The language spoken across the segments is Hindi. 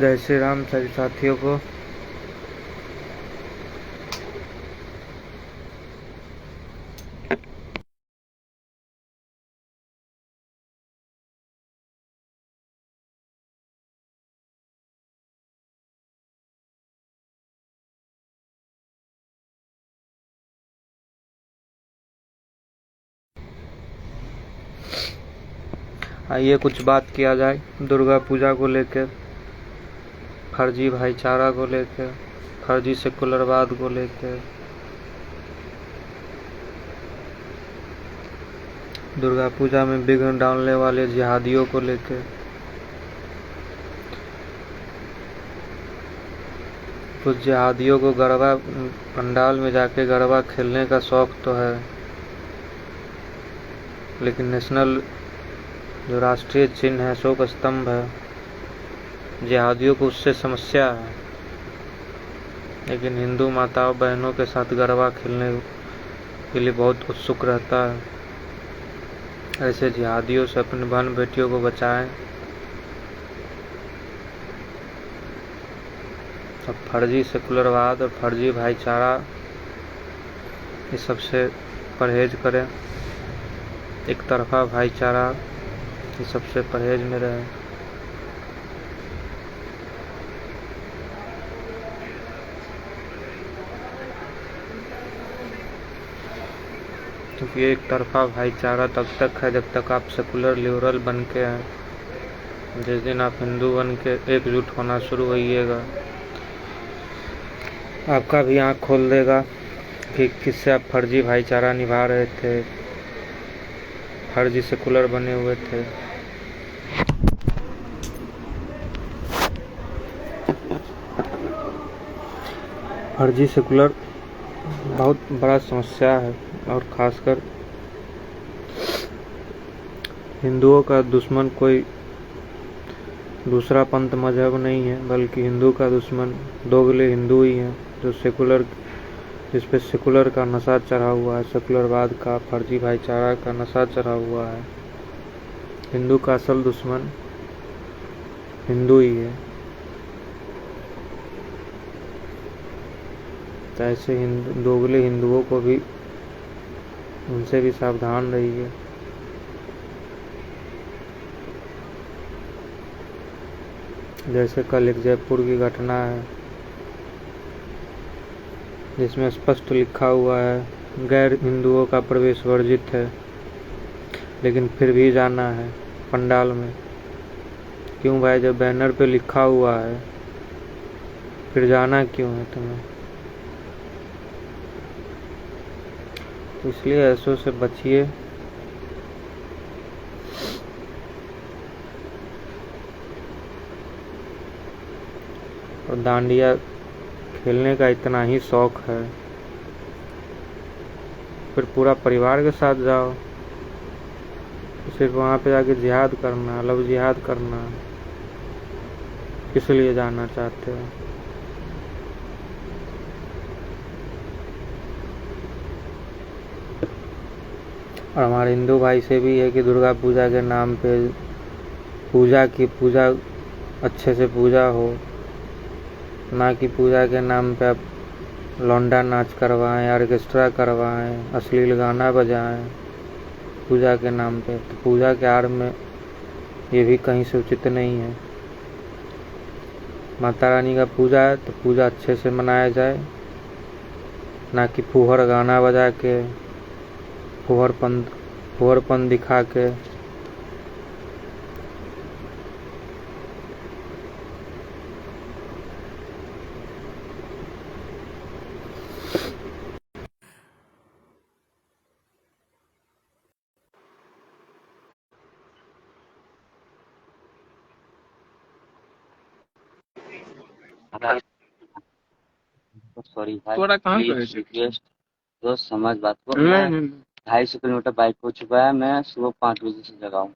जय श्री राम सभी साथियों को। आइए कुछ बात किया जाए दुर्गा पूजा को लेकर, फर्जी भाईचारा को लेकर, फर्जी सेकुलरवाद को लेकर, दुर्गा पूजा में विघ्न डालने वाले जिहादियों को लेकर। कुछ जिहादियों को गरबा पंडाल में जाके गरबा खेलने का शौक तो है, लेकिन नेशनल जो राष्ट्रीय चिन्ह है, अशोक स्तंभ है, जिहादियों को उससे समस्या है। लेकिन हिंदू माताओं बहनों के साथ गरबा खेलने के लिए बहुत उत्सुक रहता है। ऐसे जिहादियों से अपनी बहन बेटियों को बचाएं। अब फर्जी सेकुलरवाद और फर्जी भाईचारा इस सबसे परहेज करें। एक तरफा भाईचारा इस सबसे परहेज में रहें। क्योंकि एक तरफा भाईचारा तब तक है जब तक आप सेकुलर लिबरल बन के हैं। जिस दिन आप हिंदू बन के एकजुट होना शुरू होइएगा, आपका भी आँख खोल देगा कि किससे आप फर्जी भाईचारा निभा रहे थे, फर्जी सेकुलर बने हुए थे। फर्जी सेकुलर बहुत बड़ा समस्या है, और खासकर हिंदुओं का दुश्मन कोई दूसरा पंथ मजहब नहीं है, बल्कि हिंदू का दुश्मन दोगले हिंदू ही हैं, जो सेकुलर, जिस पे सेकुलर का नशा चढ़ा हुआ है, सेकुलरवाद का, फर्जी भाईचारा का नशा चढ़ा हुआ है। हिंदू का असल दुश्मन हिंदू ही है। तो ऐसे दोगले हिंदुओं को भी, उनसे भी सावधान रहिए। जैसे कल एक जयपुर की घटना है जिसमें स्पष्ट लिखा हुआ है गैर हिंदुओं का प्रवेश वर्जित है, लेकिन फिर भी जाना है पंडाल में। क्यों भाई, जब बैनर पे लिखा हुआ है फिर जाना क्यों है तुम्हें? तो इसलिए ऐसों से बचिए। और डांडिया खेलने का इतना ही शौक है, फिर पूरा परिवार के साथ जाओ। सिर्फ वहाँ पे जाके जिहाद करना, लव जिहाद करना, किस लिए जाना चाहते हो? और हमारे हिंदू भाई से भी है कि दुर्गा पूजा के नाम पे पूजा अच्छे से पूजा हो, ना कि पूजा के नाम पे आप लौंडा नाच करवाएं, ऑर्केस्ट्रा करवाएं, अश्लील गाना बजाएं पूजा के नाम पे। तो पूजा के आड़ में ये भी कहीं से उचित नहीं है। माता रानी का पूजा है तो पूजा अच्छे से मनाया जाए, ना कि फूहड़ गाना बजा के, फूहड़पन दिखा के। सॉरी भाई, थोड़ा कहाँ प्लीज रिक्वेस्ट, तो समझ बात को। मैं 250 किलोमीटर बाइक हो चुका है, मैं सुबह 5 बजे से जगा हूँ।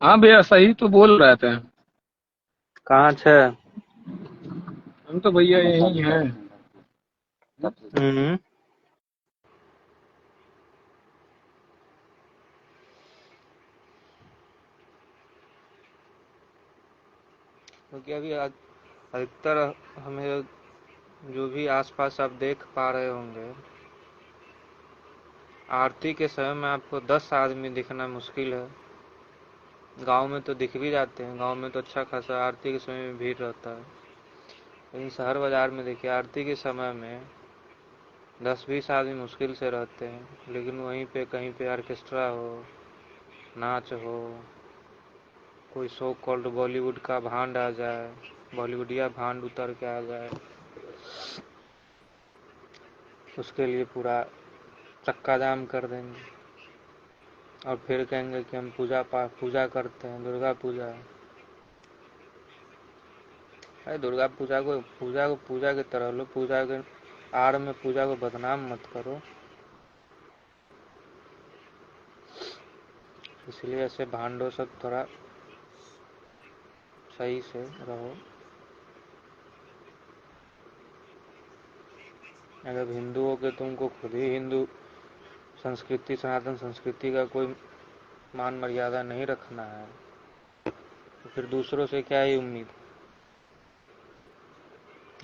हाँ भैया, सही तो बोल रहे थे। कहाँ छे? हम तो भैया यही हैं। क्योंकि अभी अधिकतर हमें जो भी आसपास आप देख पा रहे होंगे, आरती के समय में आपको 10 आदमी दिखना मुश्किल है। गांव में तो दिख भी जाते हैं, गांव में तो अच्छा खासा आरती के समय में भीड़ रहता है, लेकिन शहर बाजार में देखिए आरती के समय में 10-20 आदमी मुश्किल से रहते हैं। लेकिन वहीं पे कहीं पे ऑर्केस्ट्रा हो, नाच हो, कोई सो कॉल्ड बॉलीवुड का भांड आ जाए, बॉलीवुडिया भांड उतर के आ जाए, उसके लिए पूरा चक्का जाम कर देंगे और फिर कहेंगे कि हम पूजा करते हैं, दुर्गा पूजा है। अरे दुर्गा पूजा की तरह लो, पूजा के आड़ में पूजा को बदनाम मत करो। इसलिए ऐसे भांडों से थोड़ा सही से रहो। अगर हिंदू हो के तुमको खुद ही हिंदू संस्कृति, सनातन संस्कृति का कोई मान मर्यादा नहीं रखना है, तो फिर दूसरों से क्या ही उम्मीद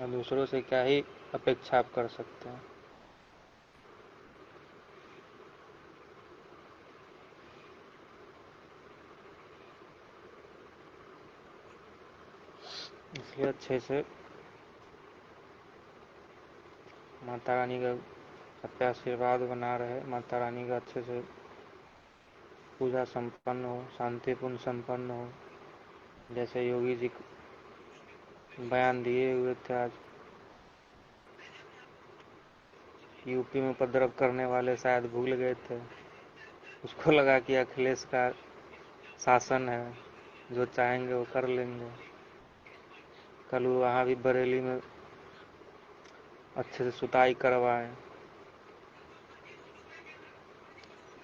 या दूसरों से क्या ही अपेक्षा आप कर सकते हैं। इसलिए अच्छे से माता रानी का सबका आशीर्वाद बना रहे, माता रानी का अच्छे से पूजा संपन्न हो, शांतिपूर्ण संपन्न हो। जैसे योगी जी बयान दिए हुए थे आज, यूपी में उपद्रव करने वाले शायद भूल गए थे, उसको लगा कि अखिलेश का शासन है, जो चाहेंगे वो कर लेंगे। कल वहाँ भी बरेली में अच्छे से सुताई करवाए,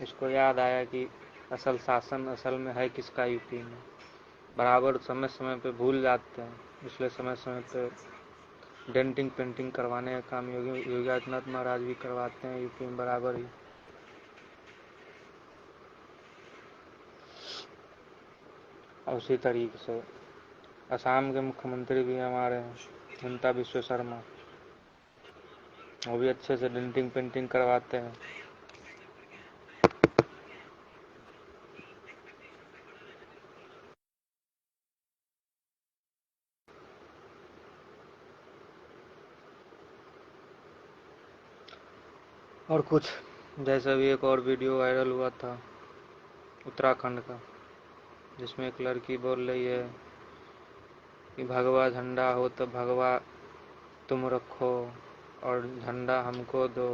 उसको याद आया कि असल शासन असल में है किसका यूपी में। बराबर समय समय पे भूल जाते हैं, इसलिए समय समय पे डेंटिंग पेंटिंग करवाने का काम योगी आदित्यनाथ महाराज भी करवाते हैं यूपी में बराबर ही। और उसी तरीके से असम के मुख्यमंत्री भी हमारे हैं हिमंता बिस्वा शर्मा, वो भी अच्छे से डेंटिंग पेंटिंग करवाते हैं। और कुछ जैसे भी एक और वीडियो वायरल हुआ था उत्तराखंड का, जिसमें एक लड़की बोल रही है कि भगवा झंडा हो तो भगवा तुम रखो और झंडा हमको दो,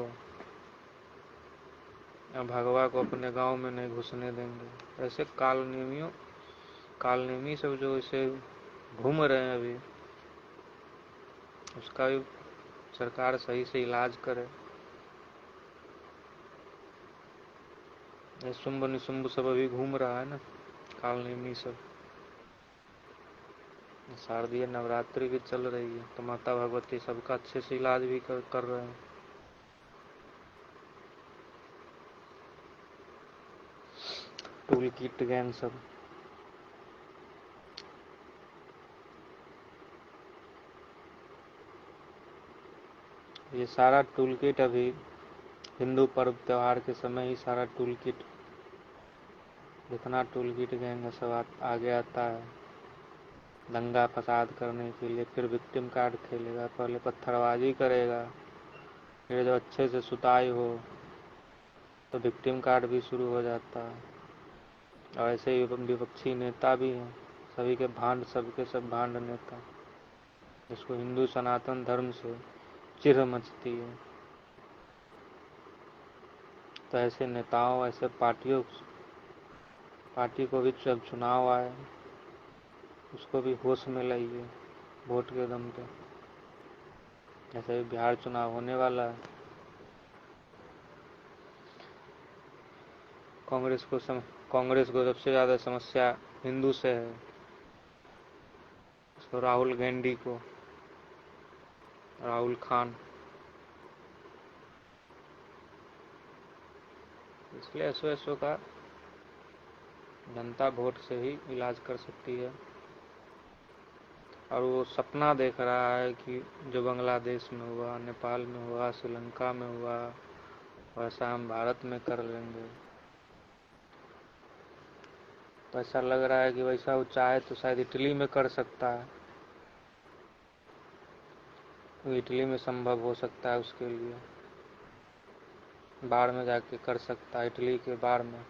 भगवा को अपने गांव में नहीं घुसने देंगे। ऐसे कालनेमी सब जो इसे घूम रहे हैं अभी, उसका भी सरकार सही से इलाज करे। शुंभ निशुंभ सब अभी घूम रहा है ना, कालनेमी सब। शारदीय नवरात्रि भी चल रही है, तो माता भगवती सबका अच्छे से इलाज भी कर रहे हैं। टूल किट गैंग सब। ये सारा टूल किट अभी हिंदू पर्व त्योहार के समय ही सारा टूल किट, जितना टूल किट गैंग सब आगे आता है दंगा फसाद करने के लिए। फिर विक्टिम कार्ड खेलेगा, पहले पत्थरबाजी करेगा, फिर जब अच्छे से सुताई हो तो विक्टिम कार्ड भी शुरू हो जाता है। और ऐसे ही विपक्षी नेता भी हैं, सभी के भांड, सबके सब भांड नेता, जिसको हिंदू सनातन धर्म से चिढ़ मचती है। तो ऐसे नेताओं, ऐसे पार्टी को भी जब चुनाव आए उसको भी होश में लाइए वोट के दम पे। जैसे बिहार चुनाव होने वाला है, कांग्रेस को सबसे ज़्यादा समस्या हिंदू से है, तो राहुल गांधी को, राहुल खान। इसलिए एसओ का जनता वोट से ही इलाज कर सकती है। और वो सपना देख रहा है कि जो बांग्लादेश में हुआ, नेपाल में हुआ, श्रीलंका में हुआ, वैसा हम भारत में कर लेंगे। तो ऐसा लग रहा है कि वैसा वो चाहे तो शायद इटली में कर सकता है, वो इटली में संभव हो सकता है उसके लिए, बाढ़ में जाके कर सकता है, इटली के बाढ़ में।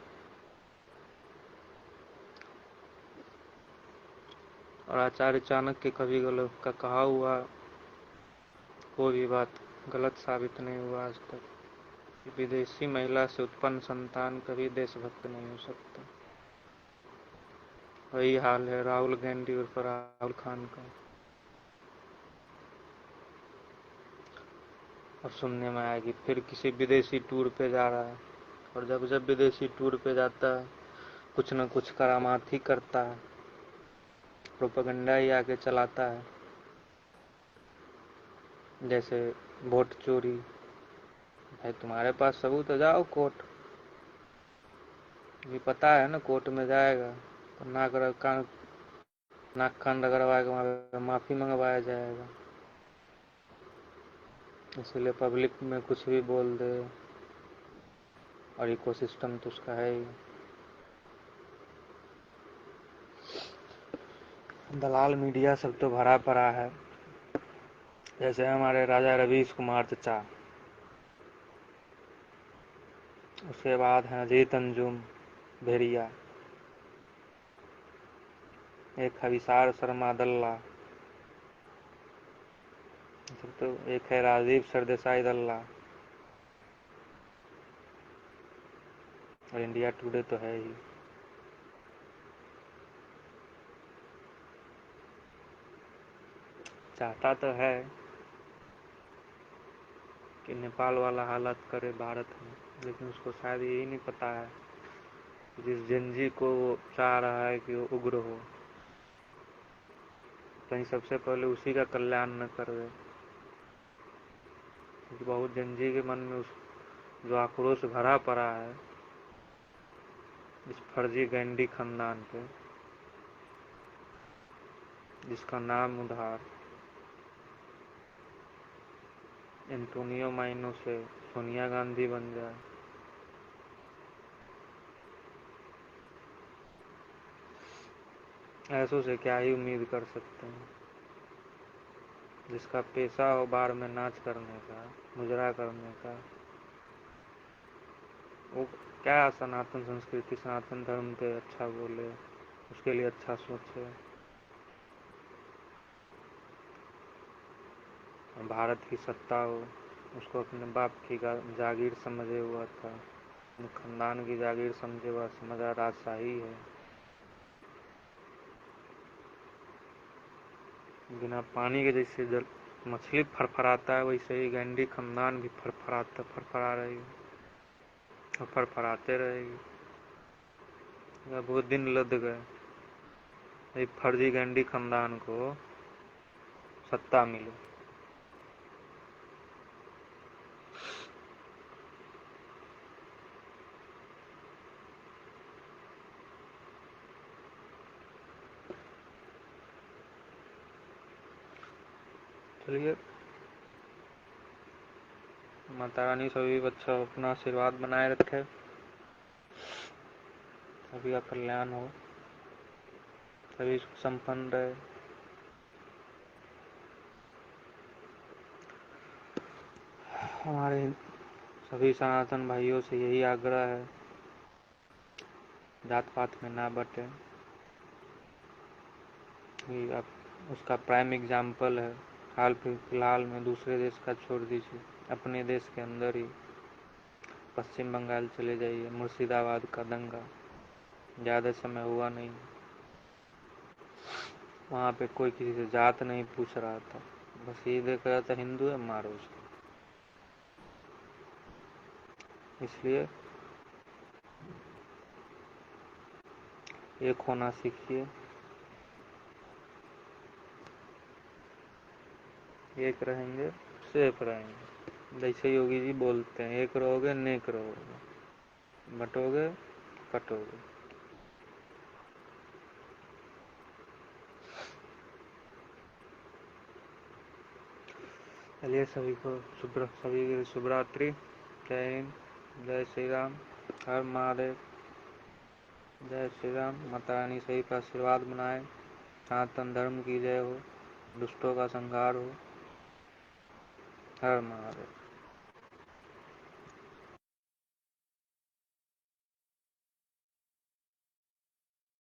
और आचार्य चाणक्य कभी गलत का कहा हुआ कोई भी बात गलत साबित नहीं हुआ आज तक। विदेशी महिला से उत्पन्न संतान कभी देशभक्त नहीं हो सकता। वही हाल है राहुल गांधी और राहुल खान का। और सुनने में आया कि फिर किसी विदेशी टूर पे जा रहा है, और जब जब विदेशी टूर पे जाता है कुछ न कुछ करामात ही करता है, प्रोपेगेंडा ही आके चलाता है। जैसे वोट चोरी, भाई तुम्हारे पास सबूत है, जाओ कोर्ट। ये पता है ना कोर्ट में जाएगा तो नाक कान रगड़वाएगा, वहाँ पे माफी मंगवाया जाएगा। इसलिए पब्लिक में कुछ भी बोल दे, और इकोसिस्टम तो उसका है ही। दलाल मीडिया सब तो भरा पड़ा है। जैसे हमारे राजा रवीश कुमार चचा, उसके बाद है अजीत अंजुम भेड़िया, एक अभिसार शर्मा दल्ला, तो एक है राजीव सरदेसाई दल्ला, और इंडिया टुडे तो है ही। चाहता तो है कि नेपाल वाला हालत करे भारत में, लेकिन उसको शायद यही नहीं पता है कि जिस जनजी को वो चाह रहा है कि वो उग्र हो, कहीं सबसे पहले उसी का कल्याण न कर दे। क्योंकि बहुत जनजी के मन में उस जो आक्रोश भरा पड़ा है इस फर्जी गैंडी खानदान पे, जिसका नाम उधार एंटोनियो माइनो से सोनिया गांधी बन जाए। ऐसों से क्या ही उम्मीद कर सकते हैं, जिसका पेशा हो बार में नाच करने का, मुजरा करने का। वो क्या सनातन संस्कृति सनातन धर्म पे अच्छा बोले, उसके लिए अच्छा सोचे। भारत की सत्ता हो, उसको अपने बाप की जागीर समझे हुआ था, अपने खानदान की जागीर समझे हुआ, समझा राजशाही है। बिना पानी के जैसे जल मछली फरफराता है, वैसे ही गैंडी खानदान भी फरफरा रही है और फरफराते रहेगी। अब वो दिन लद गए एक फर्जी गैंडी खानदान को सत्ता मिले। चलिए, माता रानी सभी बच्चों अपना आशीर्वाद बनाए रखे, सभी का कल्याण हो, सभी संपन्न रहे। हमारे सभी सनातन भाइयों से यही आग्रह है, जात पात में ना बटे। अब उसका प्राइम एग्जाम्पल है हाल फिलहाल में, दूसरे देश का छोड़ दीजिए, अपने देश के अंदर ही पश्चिम बंगाल चले जाइए, मुर्शिदाबाद का दंगा ज़्यादा समय हुआ नहीं, वहाँ पे कोई किसी से जात नहीं पूछ रहा था, बस ये देख रहा था हिंदू है मारो उसको। इसलिए एक होना सीखिए, एक रहेंगे सेफ रहेंगे। जैसे योगी जी बोलते हैं, एक रहोगे नेक रहोगे, बटोगे कटोगे। चलिए सभी के लिए शुभरात्रि। जय हिंद, जय श्री राम, हर महादेव, जय श्री राम। माता रानी सभी का आशीर्वाद बनाए, सनातन धर्म की जय हो, दुष्टों का संहार हो। हर महादेव।